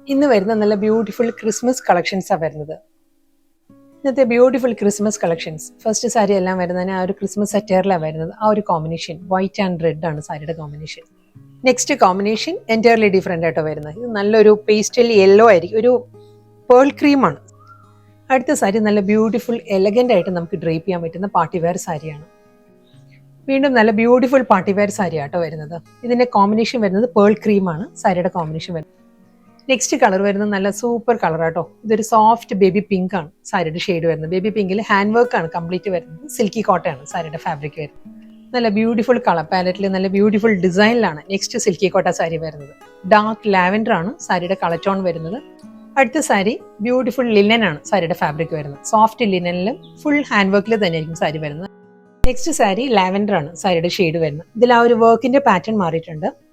ഇന്ന് വരുന്ന നല്ല ബ്യൂട്ടിഫുൾ ക്രിസ്മസ് കളക്ഷൻസാണ് വരുന്നത്. ഇന്നത്തെ beautiful Christmas collections. First sari എല്ലാം വരുന്നതിന് ആ ഒരു ക്രിസ്മസ് സെറ്റേറിലാണ് വരുന്നത്. ആ ഒരു കോമ്പിനേഷൻ വൈറ്റ് ആൻഡ് റെഡ് ആണ് സാരിയുടെ combination. Next combination entirely different ആയിട്ടോ വരുന്നത്. ഇത് നല്ലൊരു പേസ്റ്റൽ യെല്ലോ ആയിരിക്കും, ഒരു പേൾ ക്രീമാണ്. അടുത്ത സാരി നല്ല ബ്യൂട്ടിഫുൾ എലഗൻ്റ് ആയിട്ട് നമുക്ക് ഡ്രേപ്പ് ചെയ്യാൻ പറ്റുന്ന പാർട്ടി വെയർ സാരിയാണ്. വീണ്ടും നല്ല ബ്യൂട്ടിഫുൾ പാർട്ടി വെയർ സാരി ആട്ടോ വരുന്നത്. ഇതിന്റെ കോമ്പിനേഷൻ വരുന്നത് പേൾ ക്രീമാണ് സാരിയുടെ കോമ്പിനേഷൻ വരുന്നത്. നെക്സ്റ്റ് കളർ വരുന്നത് നല്ല സൂപ്പർ കളർ ആട്ടോ. ഇതൊരു സോഫ്റ്റ് ബേബി പിങ്ക് ആണ് സാരിയുടെ ഷെയ്ഡ് വരുന്നത്. ബേബി പിങ്കിൽ ഹാൻഡ് വർക്ക് ആണ് കംപ്ലീറ്റ് വരുന്നത്. സിൽക്കി കോട്ടയാണ് സാരിയുടെ ഫാബ്രിക് വരുന്നത്. നല്ല ബ്യൂട്ടിഫുൾ കളർ പാലറ്റിൽ നല്ല ബ്യൂട്ടിഫുൾ ഡിസൈനിലാണ് നെക്സ്റ്റ് സിൽക്കി കോട്ട സാരി വരുന്നത്. ഡാർക്ക് ലാവൻഡർ ആണ് സാരിയുടെ കളർ ടോൺ വരുന്നത്. അടുത്ത സാരി ബ്യൂട്ടിഫുൾ ലിനൻ ആണ് സാരിയുടെ ഫാബ്രിക് വരുന്നത്. സോഫ്റ്റ് ലിനനിലും ഫുൾ ഹാൻഡ് വർക്കിൽ തന്നെയായിരിക്കും സാരി വരുന്നത്. നെക്സ്റ്റ് സാരി ലാവൻഡർ ആണ് സാരിയുടെ ഷെയ്ഡ് വരുന്നത്. ഇതിൽ ആ ഒരു വർക്കിന്റെ പാറ്റേൺ മാറിയിട്ടുണ്ട്.